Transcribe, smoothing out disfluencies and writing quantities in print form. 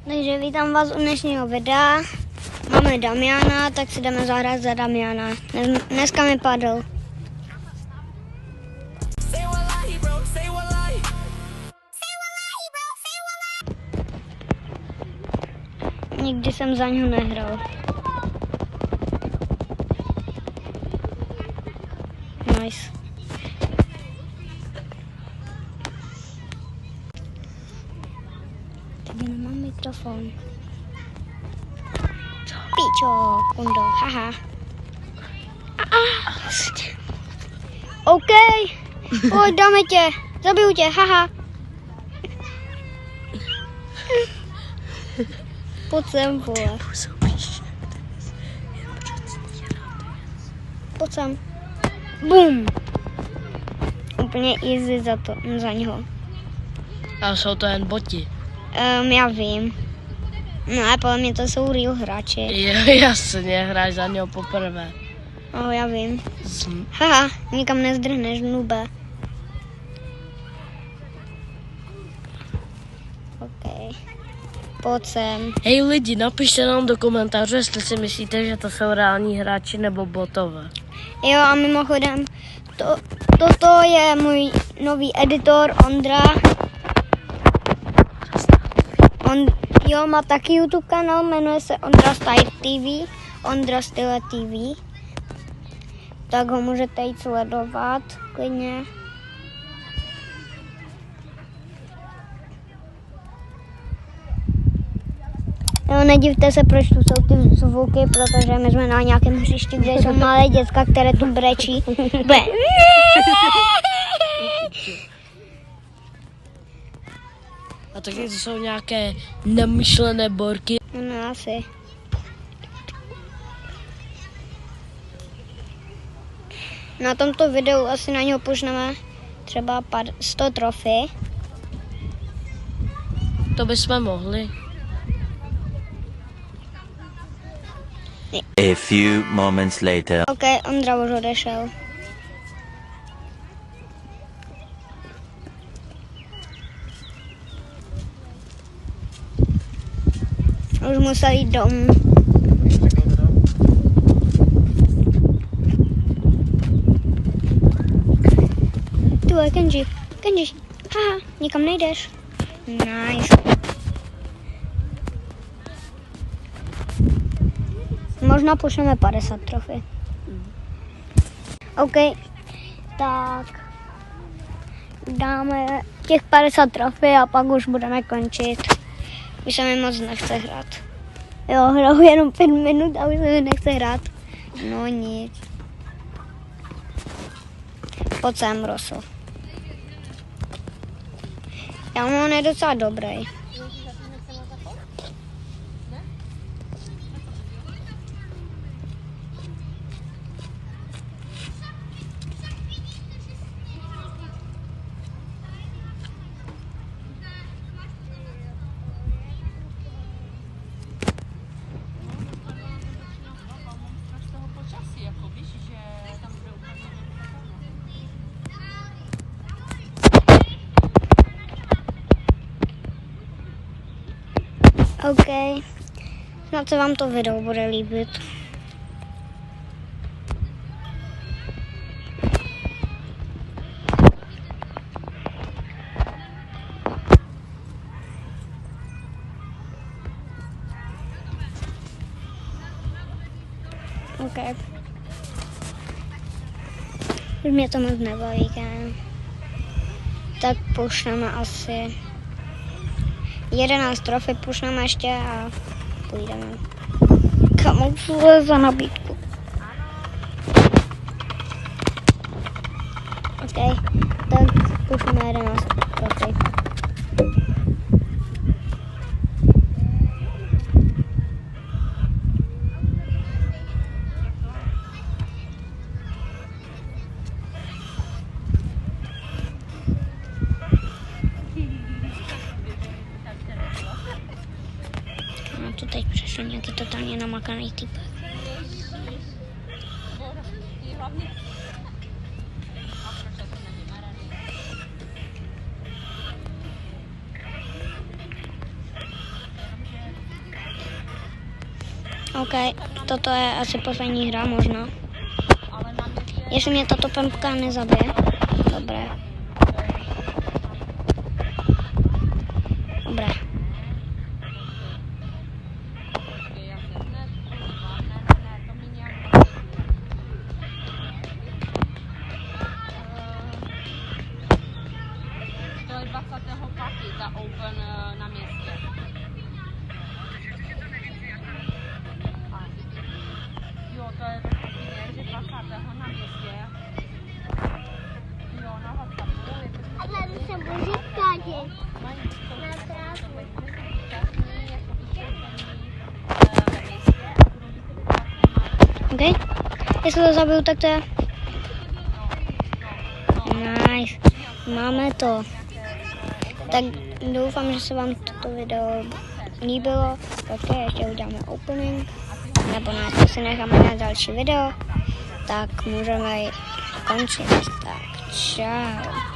Takže vítám vás u dnešního videa. Máme Damiana, tak si jdeme zahrát za Damiana. Dneska mi padl. Nikdy jsem za něho nehrál. Nice. Tady nemám mikrofon. Píčo, kundo, haha. OK, pojď, dáme tě, zabiju tě, haha. Pojď sem, vole. Pojď sem. Bum. Úplně easy za něho. A jsou to jen boti. Já vím. No ale podle mě to jsou real hráči. Jo, jasně, hráš za něho poprvé. Já vím. Haha, nikam nezdrhneš, nube. OK. Pojď sem. Hej lidi, napište nám do komentářů, jestli si myslíte, že to jsou reální hráči nebo botové. Jo, a mimochodem, toto je můj nový editor Ondra. Jo, má taky YouTube kanál, jmenuje se Ondra Style TV, Ondra Style TV. Tak ho můžete jít sledovat, klidně. Jo, nedivte se, proč tu jsou ty zvuky, protože my jsme na nějakém hřišti, kde jsou malé děcka, které tu brečí. A taky to jsou nějaké nemyšlené borky. No asi. Na tomto videu asi na něho požneme třeba 100 trofy. To bychom mohli. A few moments later. OK, Ondra už odešel. Už musel jít domů. Tu je Kenji. Haha, nikam nejdeš. Nice. Možná pošleme 50 trofy. OK, tak dáme těch 50 trofy a pak už budeme končit. Už se mi moc nechce hrát. Jo, hraju jenom 5 minut a už se mi nechce hrát. No nic. Pojď sem, Roso. Já mám, on je docela dobrý. OK, snad se vám to video bude líbit. OK. Už mě to moc nebaví, kámo. Tak pošleme asi 11 trofy, pušneme ještě a půjdeme. Kamu za nabídku. OK, tak pušneme 11 trofy. To teď přešel nějaký totálně namakaný typ. OK, toto je asi poslední hra možná. Jestli mě tato pempka nezabije. Dobré. Dobré. To je 25. ta Open na městě. Jo, to je že 20. na městě. Jo, na WhatsAppu. A tady se může skádět. OK, jestli to zabiju, tak to je. Nice, máme to. Tak doufám, že se vám toto video líbilo. Tak ještě uděláme opening. Nebo ne, to si necháme na další video. Tak můžeme končit. Tak čau.